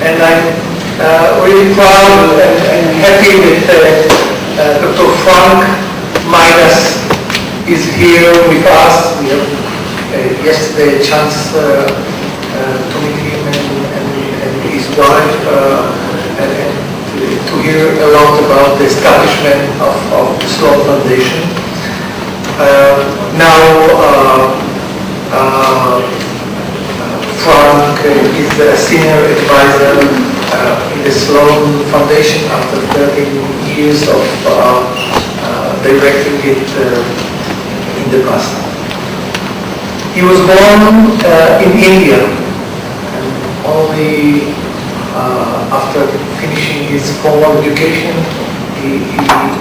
And I'm really proud and happy that Dr. Frank Mayadas is here with us. We have yesterday a chance to meet him and his wife and to hear a lot about the establishment of the Sloan Foundation. Frank is a senior advisor in the Sloan Foundation after 13 years of directing it in the past. He was born in India, and only after finishing his formal education, he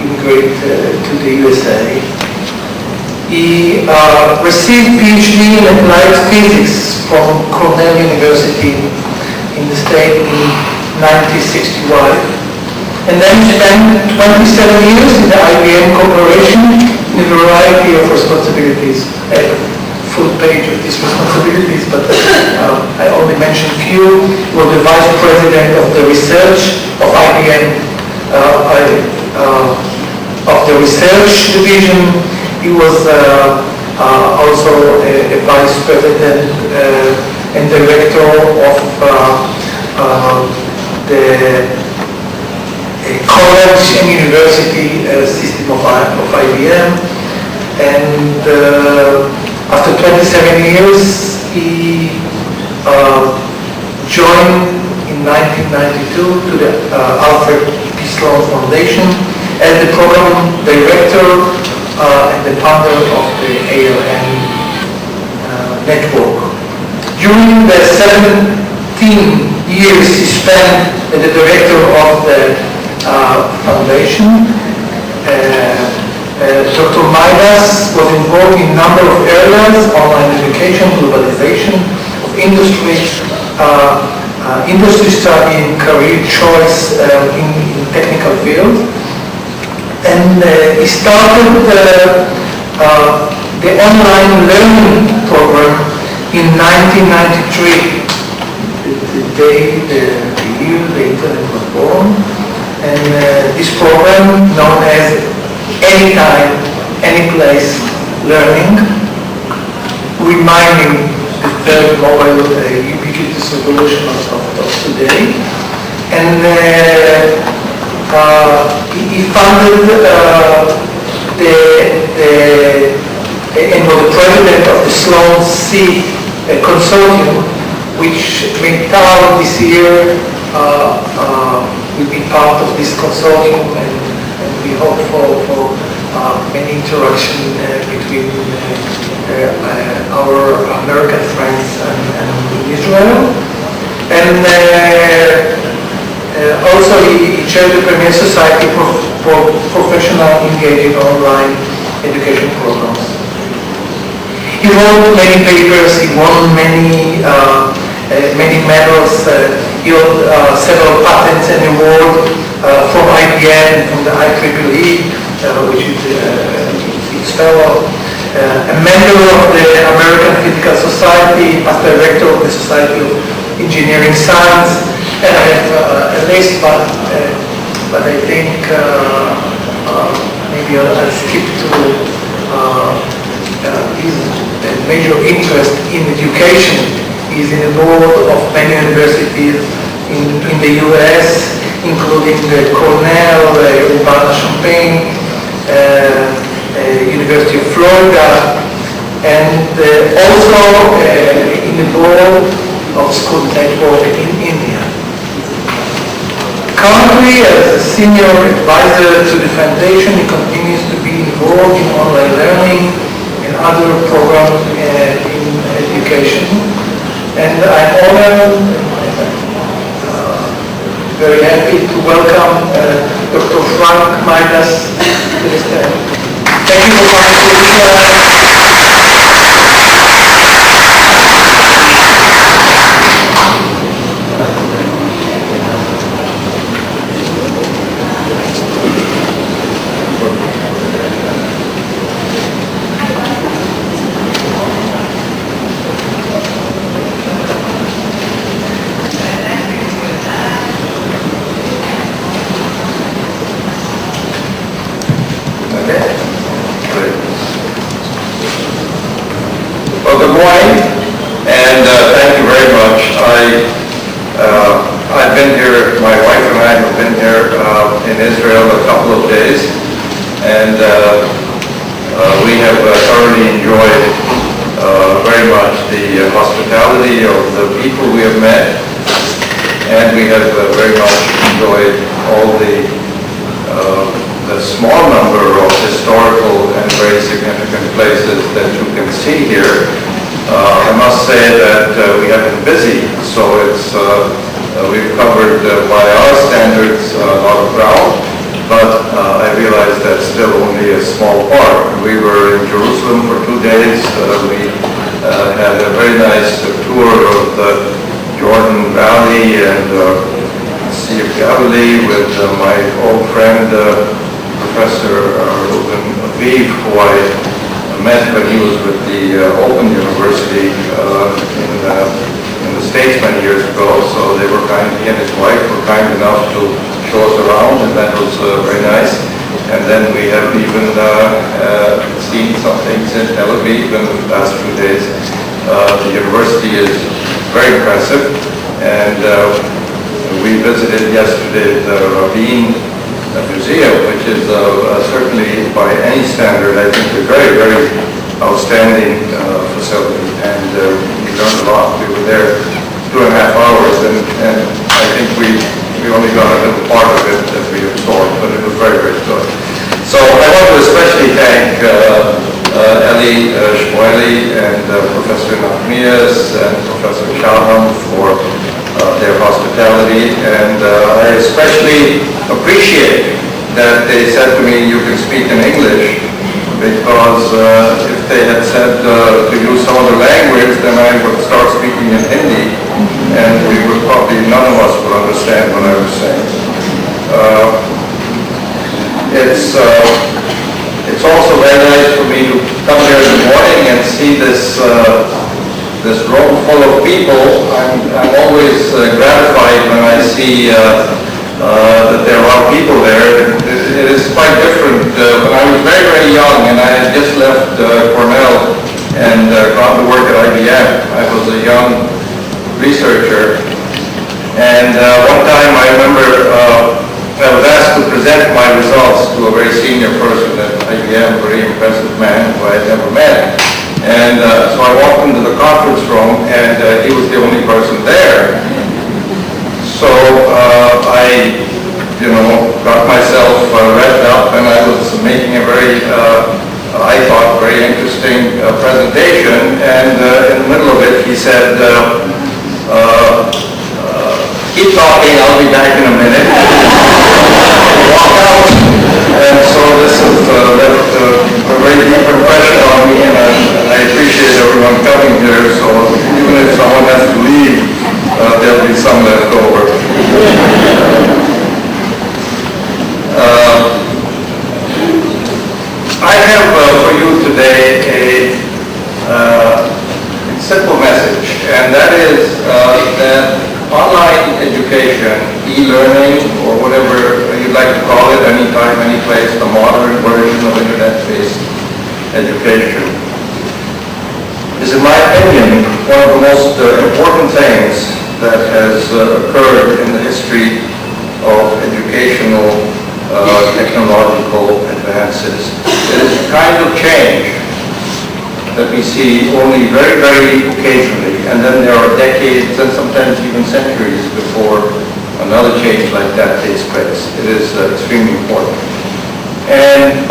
immigrated to the USA. He received PhD in applied physics from Cornell University in the state in 1961, and then spent 27 years in the IBM Corporation in a variety of responsibilities. I have a full page of these responsibilities, but I only mention a few. He was the vice president of the research of IBM, of the research division. He was also a vice president and director of the college and university system of IBM. And after 27 years, he joined in 1992 to the Alfred Sloan Foundation as the program director and the founder of the ALN network. During the 17 years he spent as the director of the foundation, Dr. Mayadas was involved in a number of areas: online education, globalization of industry, industry study, and career choice in technical fields. And he started the online learning program in 1993, the day, the year the internet was born. And this program, known as Anytime, Anyplace Learning, reminding the third mobile ubiquitous revolution of today. And he funded and was the president of the Sloan C consortium, which Mental this year will be part of this consortium, and we hope for many interaction between our American friends and Israel. And also he chaired the Premier Society for Professional Engaging Online Education Programs. He wrote many papers, he won many medals, he won several patents and awards from IBM, from the IEEE, which is its fellow, a member of the American Physical Society, as director of the Society of Engineering Science. And I have a list, but I think maybe I'll skip to his major interest in education. He's in the board of many universities in the US, including the Cornell, Urbana-Champaign, University of Florida, and also in the board of School Network in India. Currently, as a senior advisor to the foundation, he continues to be involved in online learning and other programs in education. And I'm honored, very happy to welcome Dr. Frank Mayadas to the stand. Thank you for coming to Israel. good morning, and thank you very much. I've been here, my wife and I have been here in Israel a couple of days, and we have thoroughly enjoyed very much the hospitality of the people we have met, and we have very much enjoyed all the small number of historical and very significant places that you can see here. I must say that we have been busy, so we've covered by our standards a lot of ground, but I realize that's still only a small part. We were in Jerusalem for 2 days. We had a very nice tour of the Jordan Valley and Sea of Galilee with my old friend Professor Aviv, who I met when he was with the Open University in the States many years ago. So they were he and his wife were kind enough to show us around, and that was very nice. And then we have even seen some things in Tel Aviv in the last few days. The university is very impressive, and we visited yesterday the Rabin Museum, which is certainly by any standard, I think, a very, very outstanding facility, and we learned a lot. We were there 2.5 hours, and I think we only got a little part of it that we absorbed, but it was very, very good. So I want to especially thank Eli Shmueli and Professor Nachmias and Professor Shalom for their hospitality, and I especially appreciate that they said to me, you can speak in English, because if they had said to use some other language, then I would start speaking in Hindi, and we would probably, none of us would understand what I was saying. It's also very nice for me to come here in the morning and see this room full of people. I'm always gratified when I see that there are people there. It is quite different. When I was very, very young and I had just left Cornell and gone to work at IBM, I was a young researcher. And one time I remember I was asked to present my results to a very senior person at IBM, a very impressive man who I had never met. And so I walked into the conference room, and he was the only person there. So I, got myself revved up, and I was making a very, I thought, very interesting presentation. And in the middle of it, he said, keep talking, I'll be back in a minute. Walk out. And so this has left a very deep impression on me, and I appreciate everyone coming here. So even if someone has to leave, there'll be some left over. I have for you today a simple message, and that is that online education, e-learning, or whatever you'd like to call it, anytime, any place, the modern version of internet-based education, is, in my opinion, one of the most important things that has occurred in the history of educational technological advances. It is a kind of change that we see only very, very occasionally, and then there are decades and sometimes even centuries before another change like that takes place. It is extremely important. And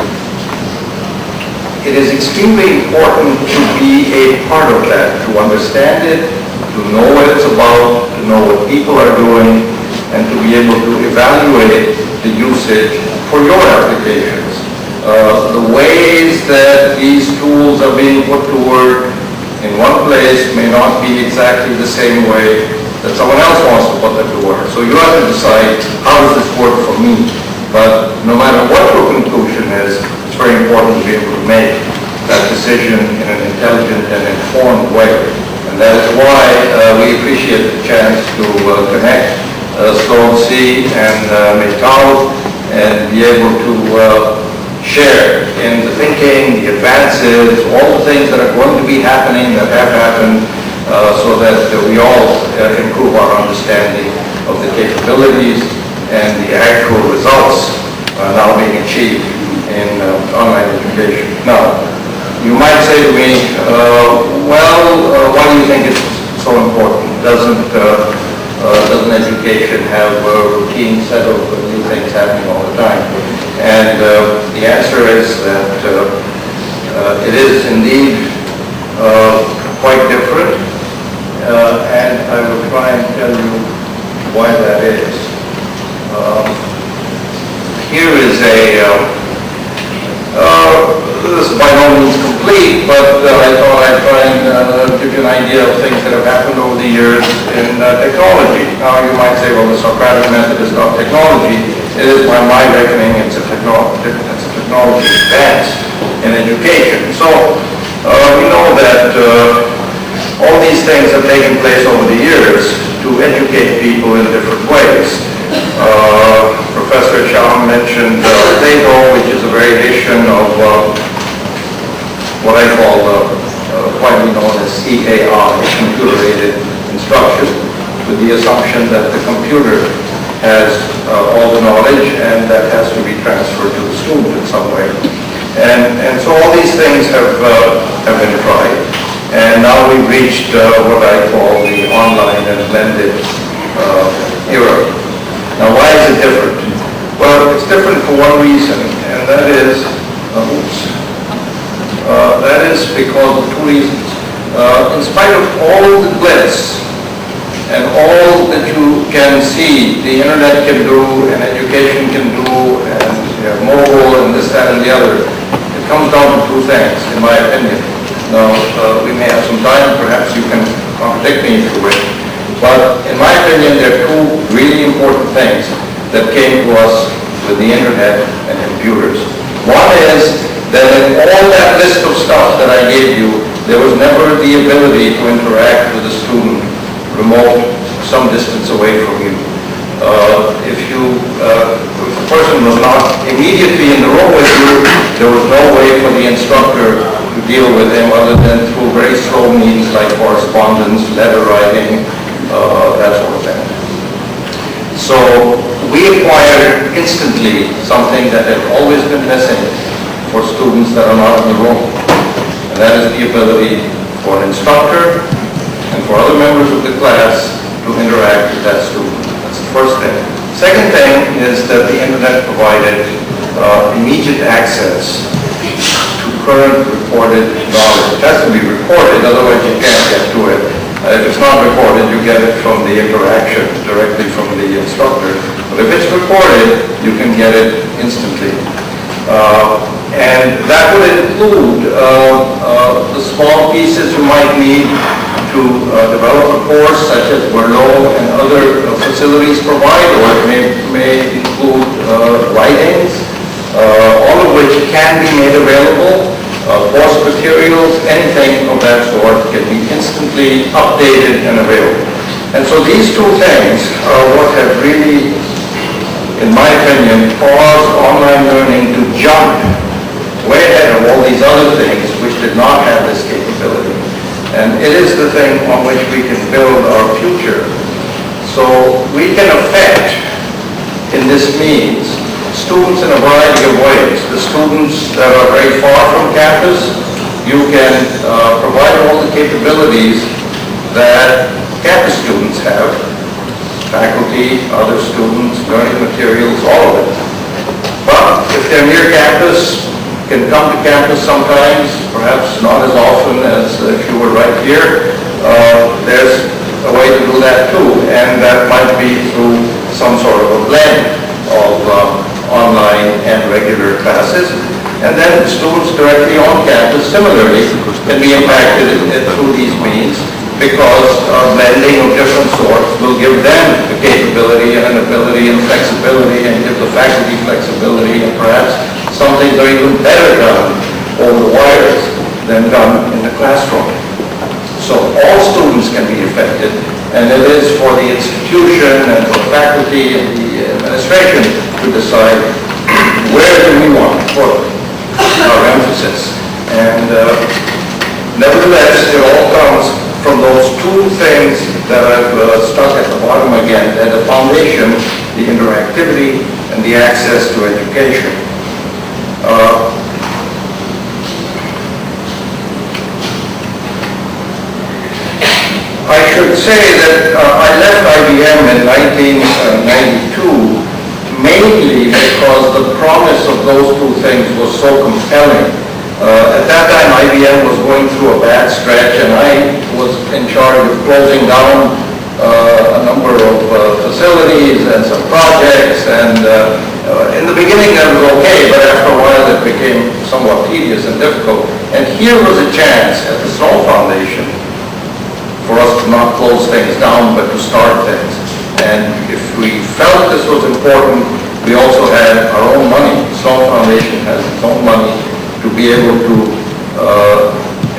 it is extremely important to be a part of that, to understand it, to know what it's about, to know what people are doing, and to be able to evaluate the usage for your applications. The ways that these tools are being put to work in one place may not be exactly the same way that someone else wants to put them to work. So you have to decide, how does this work for me? But no matter what your conclusion is, it's very important to be able to make that decision in an intelligent and informed way. And that is why we appreciate the chance to connect Sloan C and Mayadas and be able to share in the thinking, the advances, all the things that are going to be happening, that have happened, so that we all improve our understanding of the capabilities and the actual results now being achieved in online education. Now, you might say to me, why do you think it's so important? Doesn't education have a routine set of new things happening all the time? And the answer is that it is indeed quite different, and I will try and tell you why that is. Here is this is by no means complete, but I thought I'd try and give you an idea of things that have happened over the years in technology. Now you might say, well, the Socratic method is not technology. It is, by my reckoning, it's a technology advance in education. So we know that all these things have taken place over the years to educate people in different ways. Professor Shah mentioned Plato, which is a variation of what I call widely known as CAI, computer-aided instruction, with the assumption that the computer has all the knowledge and that has to be transferred to the student in some way. And so all these things have been tried. And now we've reached what I call the online and blended era. Now, why is it different? Well, it's different for one reason, and that is, because of two reasons. In spite of all the glitz and all that you can see the internet can do and education can do and mobile and this, that, and the other, it comes down to two things, in my opinion. Now, we may have some time, perhaps you can contradict me if you wish. But in my opinion, there are two really important things that came to us with the internet and computers. One is that in all that list of stuff that I gave you, there was never the ability to interact with a student remote, some distance away from you. If the person was not immediately in the room with you, there was no way for the instructor to deal with him other than through very slow means like correspondence, letter writing, that sort of thing. So we acquired instantly something that had always been missing for students that are not in the room. And that is the ability for an instructor and for other members of the class to interact with that student. That's the first thing. Second thing is that the internet provided immediate access to current reported knowledge. It has to be recorded, otherwise you can't get to it. If it's not recorded, you get it from the interaction directly from the instructor. But if it's recorded, you can get it instantly. And that would include the small pieces you might need to develop a course, such as Berlot and other facilities provide, or it may include writings, all of which can be made available. Course materials, anything of that sort can be instantly updated and available. And so these two things are what have really, in my opinion, caused online learning to jump way ahead of all these other things which did not have this capability. And it is the thing on which we can build our future. So we can affect, in this means, students in a variety of ways. The students that are very far from campus, you can provide all the capabilities that campus students have, faculty, other students, learning materials, all of it. But if they're near campus, can come to campus sometimes, perhaps not as often as if you were right here, there's a way to do that too, and that might be through some sort of a blend of online and regular classes. And then students directly on campus similarly can be impacted through these means, because blending of different sorts will give them the capability and an ability and flexibility, and give the faculty flexibility, and perhaps some things are even better done over the wires than done in the classroom. So all students can be affected, and it is for the institution and for faculty and the administration to decide where do we want to put our emphasis. And Nevertheless, it all comes from those two things that I've stuck at the bottom again, that the foundation, the interactivity, and the access to education. I should say that I left IBM in 1992 mainly because the promise of those two things was so compelling. At that time, IBM was going through a bad stretch, and I was in charge of closing down a number of facilities and some projects, and in the beginning that was okay, but after a while it became somewhat tedious and difficult. And here was a chance at the Sloan Foundation for us to not close things down, but to start things. And if we felt this was important, we also had our own money. The Sloan Foundation has its own money to be able to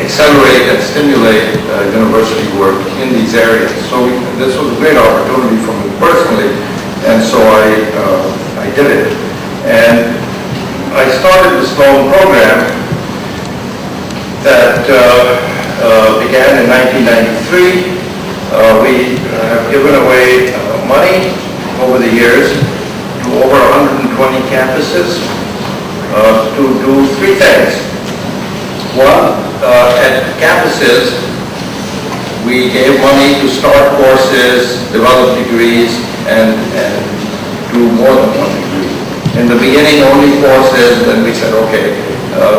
accelerate and stimulate university work in these areas. So this was a great opportunity for me personally, and so I did it. And I started the Sloan program that began in 1993. We have given away money over the years to over 120 campuses to do three things. One, at campuses, we gave money to start courses, develop degrees, and do more than one degree. In the beginning, only courses, then we said, okay,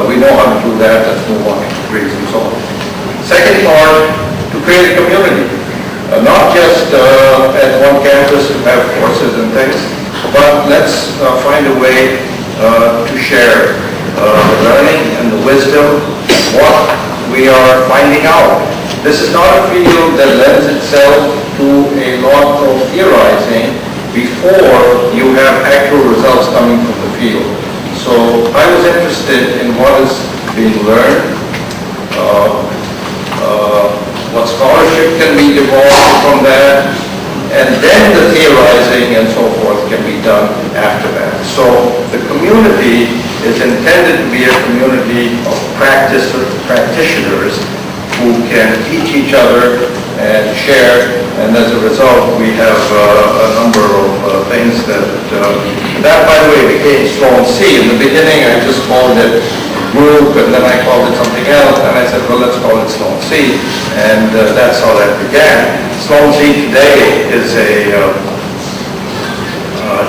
we know how to do that, let's move on to degrees and so on. Second part, to create a community. Not just at one campus to have courses and things, but let's find a way to share the learning and the wisdom, what we are finding out. This is not a field that lends itself to a lot of theorizing before you have actual results coming from the field. So I was interested in what is being learned, what scholarship can be developed from that, and then the theorizing and so forth can be done after that. So the community is intended to be a community of practitioners who can teach each other and share, and as a result we have a number of things that by the way became Sloan C. In the beginning I just called it group, and then I called it something else, and I said, well, let's call it Sloan C, and that's how that began. Sloan C today is a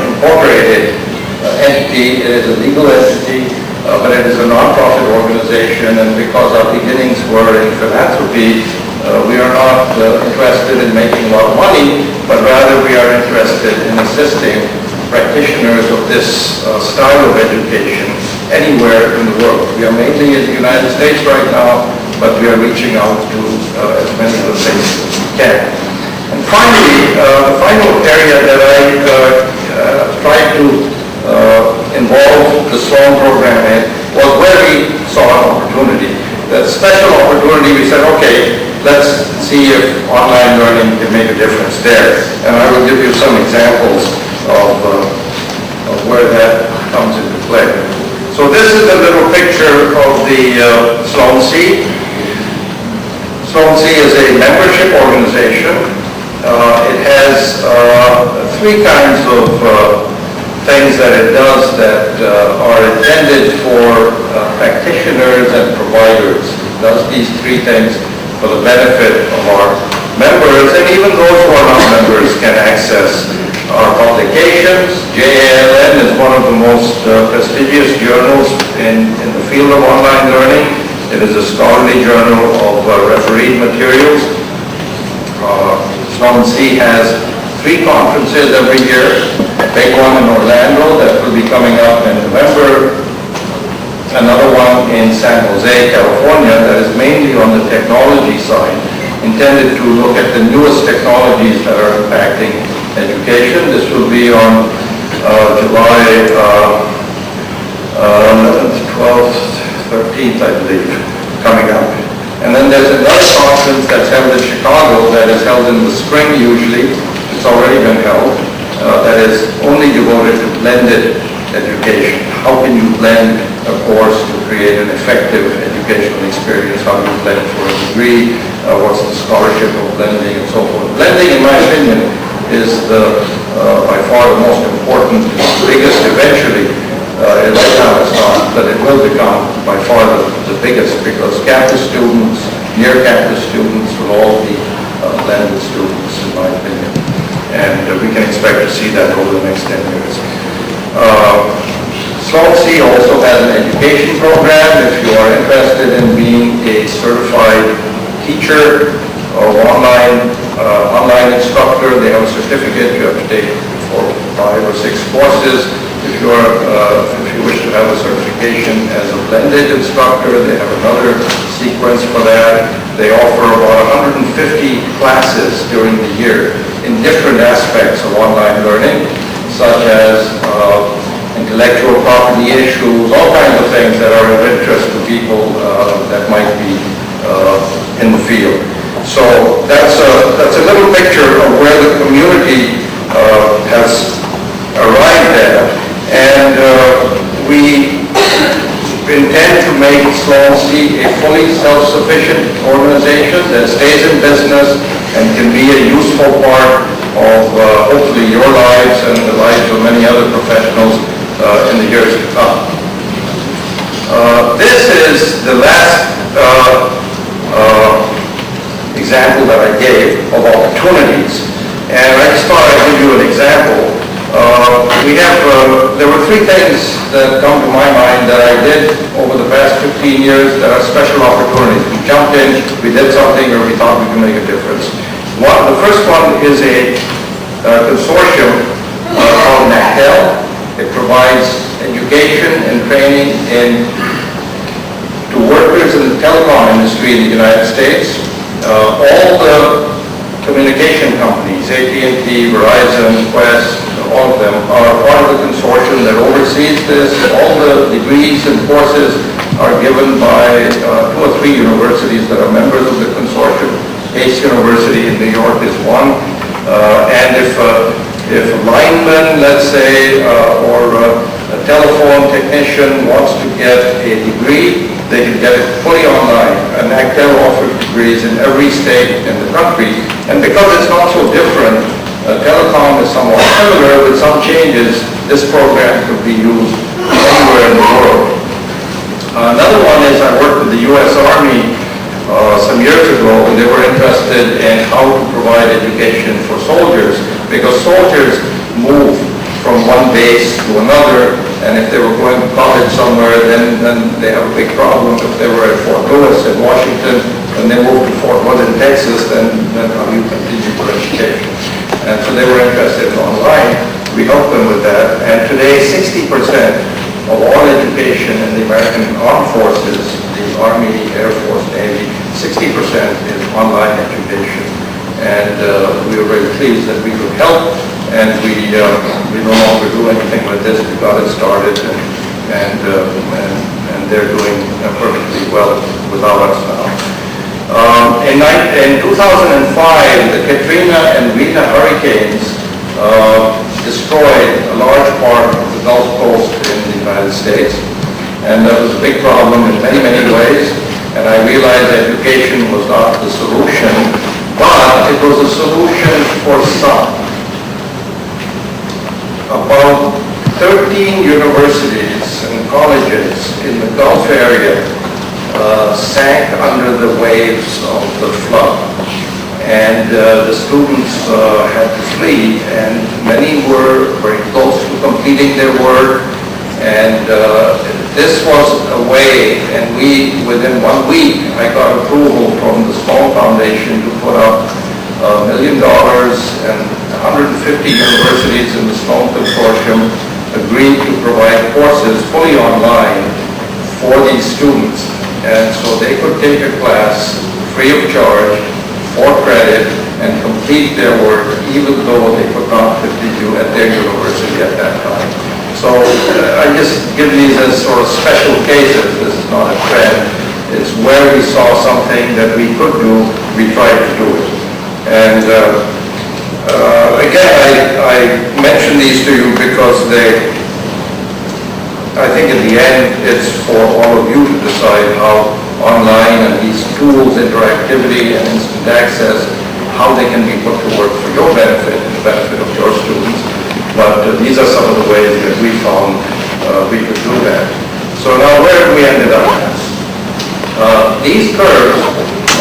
incorporated entity. It is a legal entity, but it is a non-profit organization, and because our beginnings were in philanthropy, we are not interested in making a lot of money, but rather we are interested in assisting practitioners of this style of education anywhere in the world. We are mainly in the United States right now, but we are reaching out to as many other places as we can. And finally, the final area that I tried to involve the Sloan program in was where we saw an opportunity. That special opportunity, we said, okay, let's see if online learning can make a difference there. And I will give you some examples of where that comes into play. So this is a little picture of the Sloan C. Sloan C is a membership organization. It has three kinds of things that it does that are intended for practitioners and providers. It does these three things for the benefit of our members, and even those who are not members can access our publications. JALN is one of the most prestigious journals in the field of online learning. It is a scholarly journal of refereed materials. Sloan C has 3 conferences every year. A big one in Orlando that will be coming up in November. Another one in San Jose, California, that is mainly on the technology side, intended to look at the newest technologies that are impacting education. This will be on July 11th, 12th, 13th, I believe, coming up. And then there's another conference that's held in Chicago that is held in the spring usually. It's already been held. That is only devoted to blended education. How can you blend a course to create an effective education educational experience, how you blend for a degree, what's the scholarship of blending, and so forth. Blending, in my opinion, is by far the most important, biggest eventually. Right now it's not, but it will become by far the biggest, because campus students, near campus students will all be blended students, in my opinion. And we can expect to see that over the next 10 years. Sloan also has an education program. If you are interested in being a certified teacher or online instructor, they have a certificate. You have to take 4, 5, or 6 courses. If you wish to have a certification as a blended instructor, they have another sequence for that. They offer about 150 classes during the year in different aspects of online learning, such as intellectual property issues, all kinds of things that are of interest to people that might be in the field. So that's a little picture of where the community has arrived at, and we intend to make Sloan a fully self-sufficient organization that stays in business and can be a useful part of hopefully your lives and the lives of many other professionals in the years to come. This is the last example that I gave of opportunities, and I just thought I'd give you an example. There were 3 things that come to my mind that I did over the past 15 years that are special opportunities. We jumped in, we did something, or we thought we could make a difference. The first one is a consortium called McTel. It provides education and training to workers in the telecom industry in the United States. All the communication companies, AT&T, Verizon, Quest, all of them are part of the consortium that oversees this. All the degrees and courses are given by 2 or 3 universities that are members of the consortium. Pace University in New York is one. And if a lineman, let's say, or a telephone technician wants to get a degree, they can get it fully online. And McTel offers degrees in every state in the country. And because it's not so different, telecom is somewhat similar with some changes. This program could be used anywhere in the world. Another one is I worked with the U.S. Army some years ago, and they were interested in how to provide education for soldiers, because soldiers move from one base to another, and if they were going to college somewhere, then they have a big problem. If they were at Fort Lewis in Washington, and they moved to Fort Hood in Texas, then how do you continue your education? And so they were interested in online. We helped them with that, and today 60% of all education in the American Armed Forces, the Army, Air Force, Navy, 60% is online education. And we were very pleased that we could help, and we no longer do anything with this. We got it started, and they're doing perfectly well without us now. In 2005, the Katrina and Rita hurricanes destroyed a large part of the Gulf Coast in the United States, and that was a big problem in many, many ways. And I realized education was not the solution, but it was a solution for some. About 13 universities and colleges in the Gulf area sank under the waves of the flood. And the students had to flee, and many were very close to completing their work. And this was a way, and within 1 week, I got approval from the Sloan Foundation to put up $1 million, and 150 universities in the Sloan Consortium agreed to provide courses fully online for these students. And so they could take a class free of charge, for credit, and complete their work, even though they could not continue at their university at that time. So I just give these as sort of special cases. This is not a trend. It's where we saw something that we could do, we tried to do it. And again, I mention these to you because I think in the end, it's for all of you to decide how online and these tools, interactivity and instant access, how they can be put to work for your benefit and the benefit of your students. But these are some of the ways that we found we could do that. So now where have we ended up at? These curves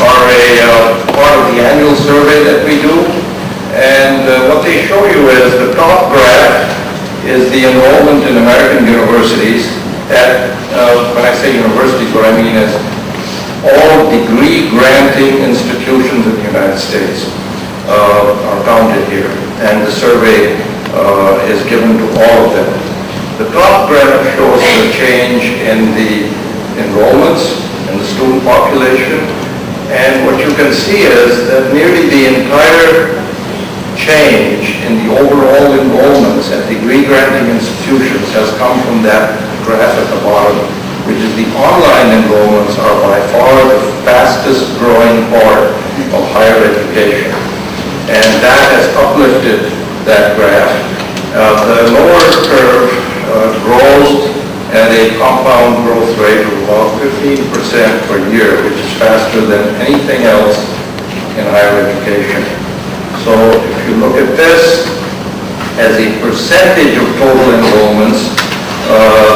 are a part of the annual survey that we do, and what they show you is the top graph is the enrollment in American universities. When I say universities, what I mean is all degree-granting institutions in the United States are counted here, and the survey is given to all of them. The top graph shows the change in the enrollments in the student population, and what you can see is that nearly the entire change in the overall enrollments at degree-granting institutions has come from that graph at the bottom, which is the online enrollments are by far the fastest growing part of higher education. And that has uplifted that graph. The lower curve grows at a compound growth rate of about 15% per year, which is faster than anything else in higher education. So if you look at this as a percentage of total enrollments,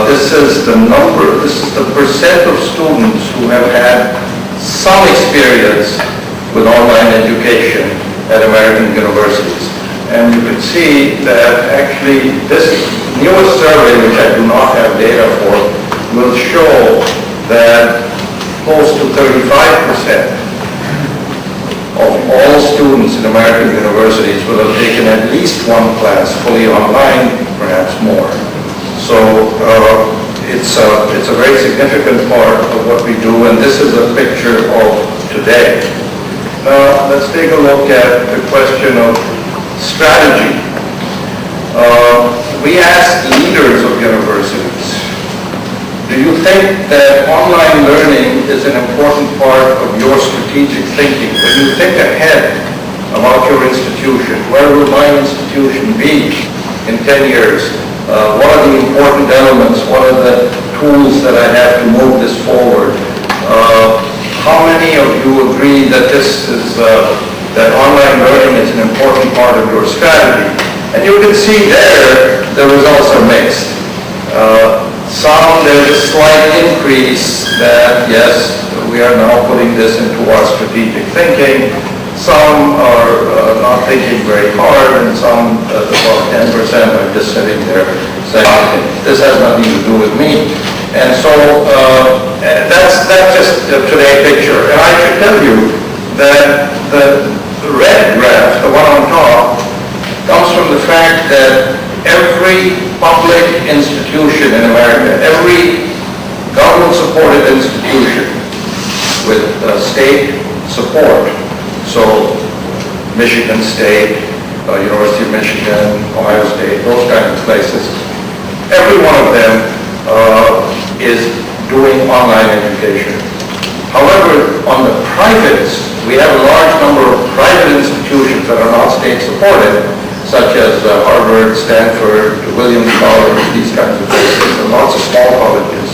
this is the percent of students who have had some experience with online education at American universities. And you can see that actually this newest survey, which I do not have data for, will show that close to 35% of all students in American universities will have taken at least one class fully online, perhaps more. So it's a very significant part of what we do, and this is a picture of today. Now let's take a look at the question of strategy. We asked leaders of universities, do you think that online learning is an important part of your strategic thinking? When you think ahead about your institution, where will my institution be in 10 years? What are the important elements? What are the tools that I have to move this forward? How many of you agree that that online learning is an important part of your strategy? And you can see there, the results are mixed. There's a slight increase that, yes, we are now putting this into our strategic thinking. Some are not thinking very hard, and some, about 10%, are just sitting there saying, this has nothing to do with me. And so that's just today's picture. And I should tell you that the red graph, the one on top, comes from the fact that every public institution in America, every government-supported institution with state support, so Michigan State, University of Michigan, Ohio State, those kinds of places, every one of them is doing online education. However, on the privates, we have a large number of private institutions that are not state-supported, such as Harvard, Stanford, Williams College, these kinds of places, and lots of small colleges.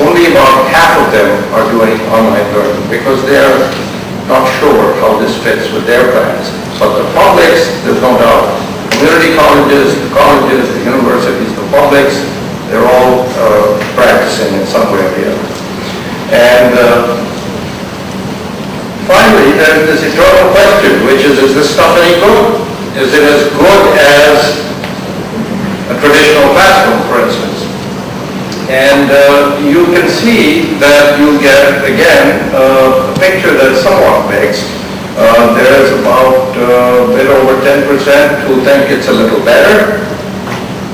Only about half of them are doing online learning because they're not sure how this fits with their plans. But the publics, there's no doubt. Community colleges, the universities, the publics, they're all practicing in some way or the other. And finally, there's this eternal question, which is this stuff any good? Is it as good as a traditional classroom, for instance? And you can see that you get, again, a picture that's somewhat mixed. There's about a bit over 10% who think it's a little better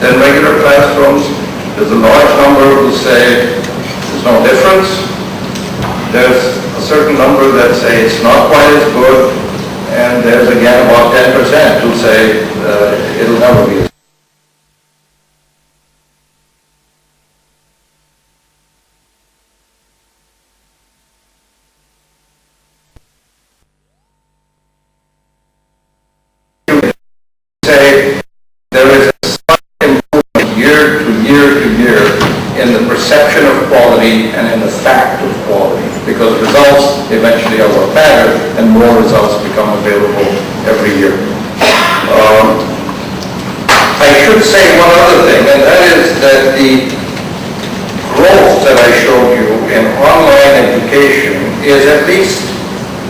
than regular classrooms. There's a large number who say there's no difference. There's a certain number that say it's not quite as good. And there's again about 10% who say it'll never be. Say there is a slight improvement year to year to year in the perception of quality and in the fact of quality. staggered and more results become available every year. I should say one other thing, and that is that the growth that I showed you in online education is at least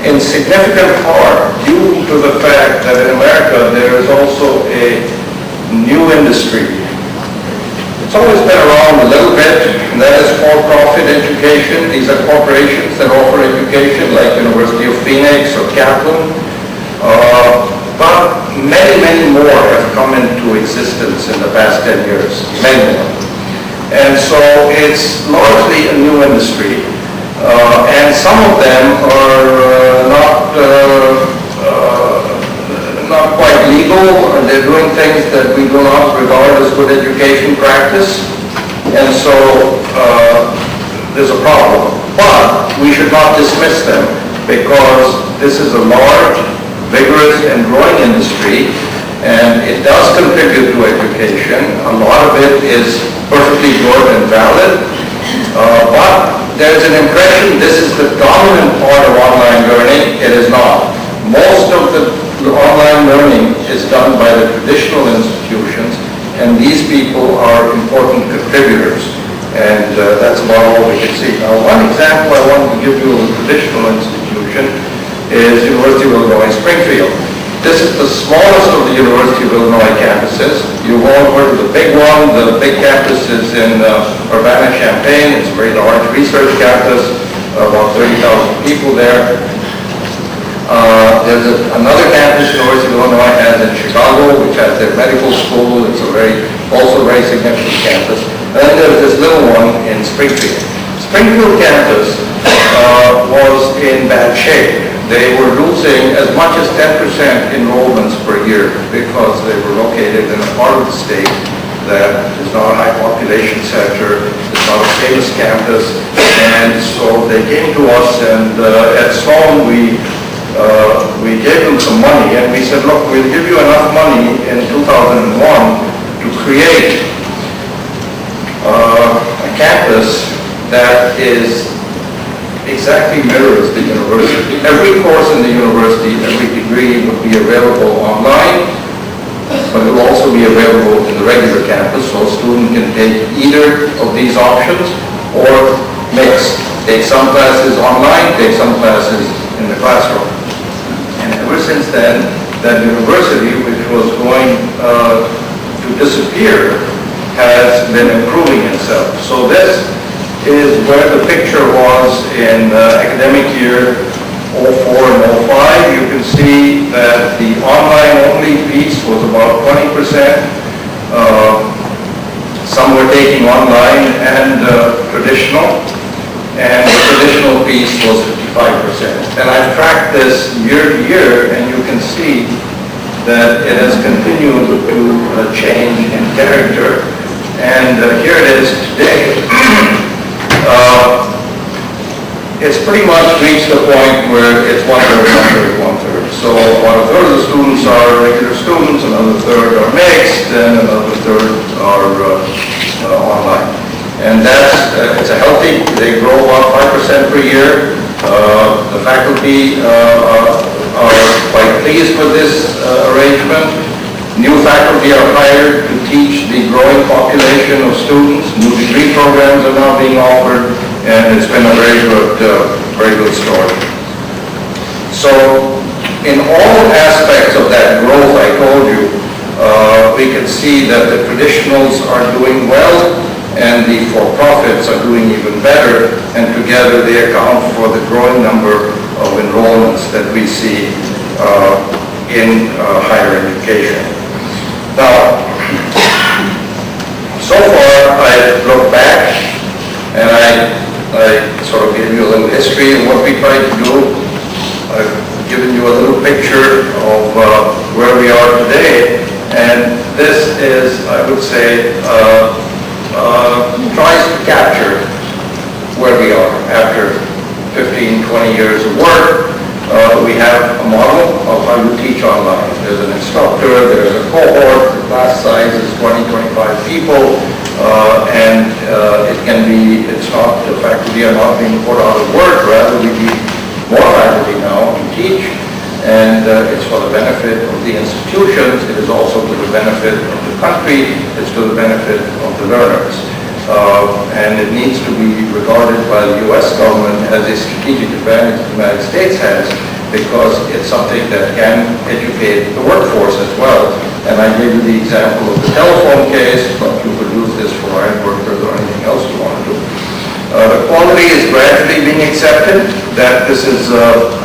in significant part due to the fact that in America there is also a new industry. It's always been around a little bit, and that is for-profit education. These are corporations that offer education like University of Phoenix or Kaplan. But many, many more have come into existence in the past 10 years, many more. And so it's largely a new industry, and some of them are not quite legal, and they're doing things that we do not regard as good education practice, and so there's a problem. But we should not dismiss them, because this is a large, vigorous and growing industry, and it does contribute to education. A lot of it is perfectly good and valid, but there's an impression this is the dominant part of online learning. It is not. Most of the online learning is done by the traditional institutions, and these people are important contributors, and that's about all we can see. Now, one example I wanted to give you of a traditional institution is University of Illinois Springfield. This is the smallest of the University of Illinois campuses. You've all heard of the big one. The big campus is in Urbana-Champaign. It's a very large research campus, about 30,000 people there. There's another campus University of Illinois has in Chicago, which has their medical school. It's also a very significant campus. And then there's this little one in Springfield. Springfield campus was in bad shape. They were losing as much as 10% enrollments per year because they were located in a part of the state that is not a high population center, it's not a famous campus, and so they came to us, and at Sloan we gave them some money, and we said, look, we'll give you enough money in 2001 to create a campus that exactly mirrors the university. Every course in the university, every degree would be available online, but it will also be available in the regular campus, so a student can take either of these options or mix. Take some classes online, take some classes in the classroom. And ever since then, that university, which was going to disappear, has been improving itself. So this is where the picture was in academic year 04 and 05. You can see that the online-only piece was about 20%. Some were taking online and traditional, and the traditional piece was 55%. And I've tracked this year to year, and you can see that it has continued to change in character. And here it is today. It's pretty much reached the point where it's one-third. So about a third of the students are regular students, another third are mixed, and another third are online. And it's a healthy, they grow about 5% per year. The faculty are quite pleased with this arrangement. New faculty are hired to teach the growing population of students. New degree programs are now being offered, and it's been a very good story. So, in all aspects of that growth I told you, we can see that the traditionals are doing well, and the for-profits are doing even better, and together they account for the growing number of enrollments that we see in higher education. Now, so far I've looked back, and I sort of gave you a little history of what we tried to do. I've given you a little picture of where we are today, and this is, I would say, tries to capture where we are after 15, 20 years of work. We have a model of how you teach online. There's an instructor, there's a cohort, the class size is 20, 25 people, and it's not, the faculty are not being put out of work, rather we need more faculty now, for the benefit of the institutions, it is also to the benefit of the country, it's to the benefit of the learners. And it needs to be regarded by the U.S. government as a strategic advantage the United States has, because it's something that can educate the workforce as well. And I gave you the example of the telephone case, but you could use this for iron workers or anything else you want to do. The quality is gradually being accepted, that this is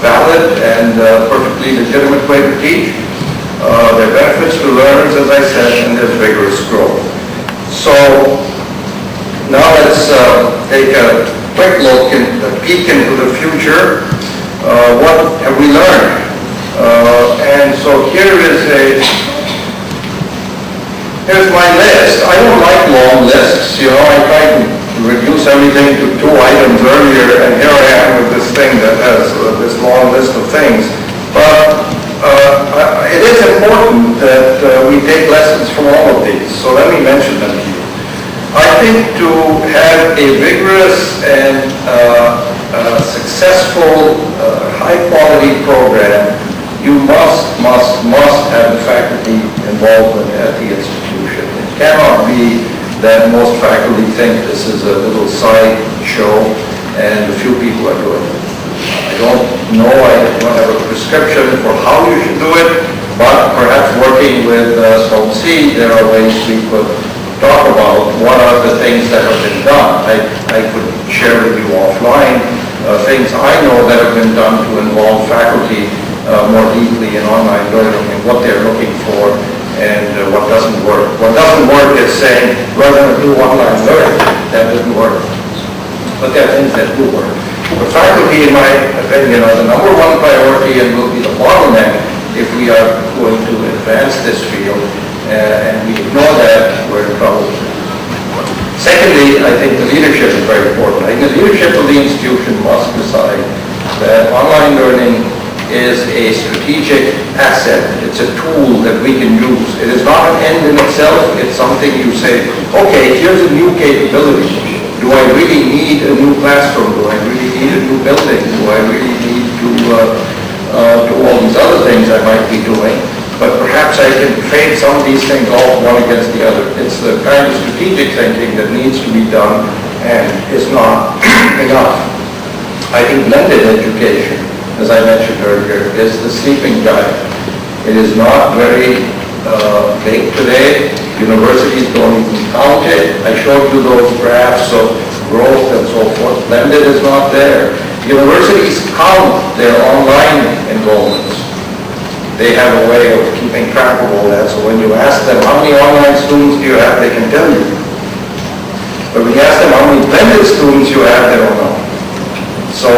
valid and perfectly legitimate way to teach. There are benefits to learners, as I said, and there's vigorous growth. So now let's take a quick look and a peek into the future. What have we learned? And so here's my list. I don't like long lists, you know. I tried to reduce everything to 2 items earlier, and here I am with this thing that has this long list of things. But it is important that we take lessons from all of these, so let me mention them to you. I think to have a vigorous and successful, high-quality program, you must have the faculty involvement at the institution. It cannot be that most faculty think this is a little side show and a few people are doing it. I don't know, I don't have a prescription for how you should do it, but perhaps working with Sloan, there are ways we could talk about what are the things that have been done. I could share with you offline things I know that have been done to involve faculty more deeply in online learning and what they're looking for and what doesn't work. What doesn't work is saying, we're going to do online learning. That doesn't work. But there are things that do work. But faculty, in my opinion, are the number 1 priority and will be the bottleneck if we are going to advance this field. And we ignore that, we're in trouble. Secondly, I think the leadership is very important. I think the leadership of the institution must decide that online learning is a strategic asset. It's a tool that we can use. It is not an end in itself. It's something you say, okay, here's a new capability. Do I really need a new classroom? Do I really need a new building? Do I really need to do all these other things I might be doing? But perhaps I can trade some of these things off one against the other. It's the kind of strategic thinking that needs to be done and is not enough. I think blended education, as I mentioned earlier, is the sleeping giant. It is not very big today. Universities don't even count it. I showed you those graphs of growth and so forth. Blended is not there. Universities count their online enrollments. They have a way of keeping track of all that, so when you ask them how many online students do you have, they can tell you. But when you ask them how many blended students you have, they don't know. So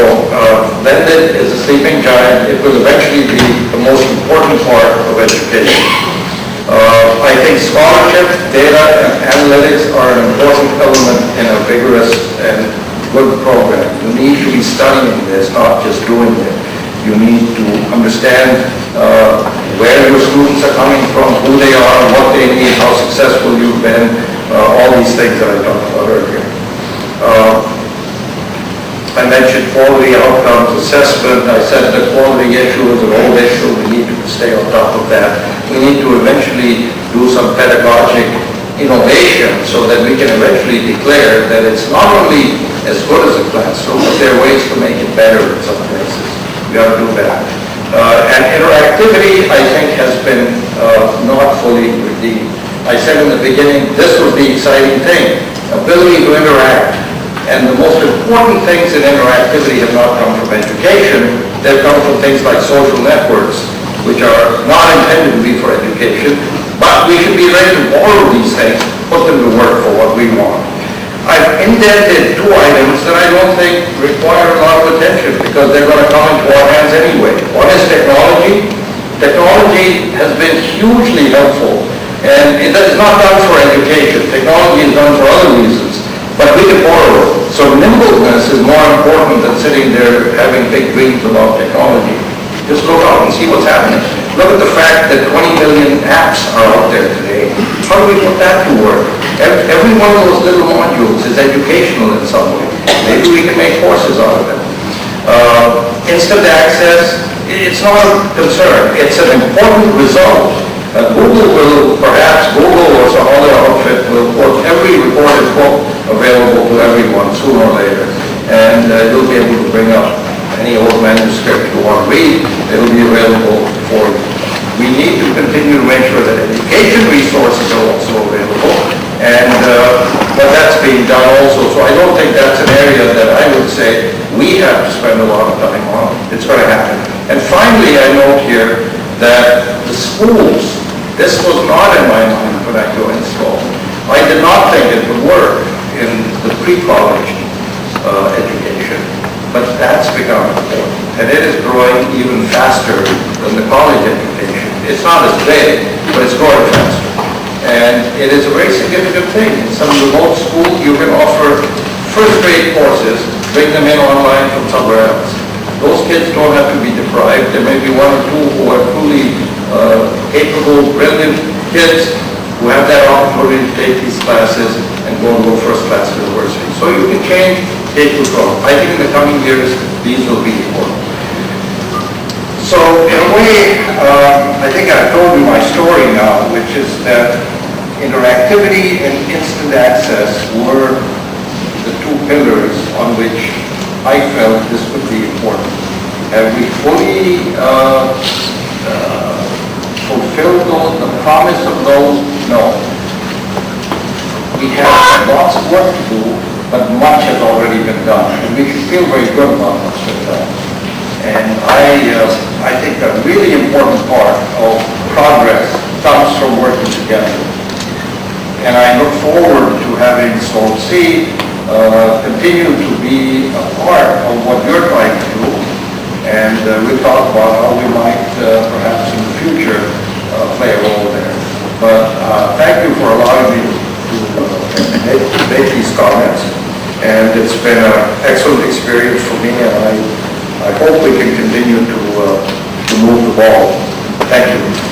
blended is a sleeping giant. It will eventually be the most important part of education. I think scholarship, data, and analytics are an important element in a vigorous and good program. You need to be studying this, not just doing it. You need to understand where your students are coming from, who they are, what they need, how successful you've been, all these things that I talked about earlier. I mentioned quality outcomes assessment. I said the quality issue is an old issue. We need to stay on top of that. We need to eventually do some pedagogic innovation so that we can eventually declare that it's not only as good as a classroom, but there are ways to make it better in some places. We ought to do that. And interactivity, I think, has been not fully redeemed. I said in the beginning, this was the exciting thing, ability to interact. And the most important things in interactivity have not come from education. They've come from things like social networks, which are not intended to be for education, but we should be ready to borrow these things, put them to work for what we want. I've indented 2 items that I don't think require a lot of attention because they're going to come into our hands anyway. One is technology. Technology has been hugely helpful, and it is not done for education. Technology is done for other reasons, but we can borrow it. So nimbleness is more important than sitting there having big dreams about technology. Just look out and see what's happening. Look at the fact that 20 million apps are out there today. How do we put that to work? Every one of those little modules is educational in some way. Maybe we can make courses out of it. Instant access, it's it's not a concern. It's an important result. Google will, perhaps Google or some other outfit will put every recorded book available to everyone sooner or later. And you'll be able to bring up any old manuscript you want to read. It'll be available for you. We need to continue to make sure that education resources are also available. And, but that's being done also. So I don't think that's an area that I would say we have to spend a lot of time on. It's going to happen. And finally, I note here that the schools, this was not in my mind when I joined Sloan. I did not think it would work in the pre-college education, but that's become important. And it is growing even faster than the college education. It's not as big, but it's growing faster. And it is a very significant thing. In some remote schools, you can offer first-grade courses, bring them in online from somewhere else. Those kids don't have to be deprived. There may be one or two who are truly capable, brilliant kids who have that opportunity to take these classes and go to a first-class university. So you can change K-12. I think in the coming years, these will be important. So in a way, I think I've told you my story now, which is that interactivity and instant access were the two pillars on which I felt this would be important. Have we fully fulfilled those, the promise of those? No. We have lots of work to do, but much has already been done, and we should feel very good about what's been done. And I think a really important part of progress comes from working together. And I look forward to having Sloan C continue to be a part of what you're trying to do. And we'll talk about how we might perhaps in the future play a role there. But thank you for allowing me to make these comments. And it's been an excellent experience for me, and I hope we can continue to move the ball. Thank you.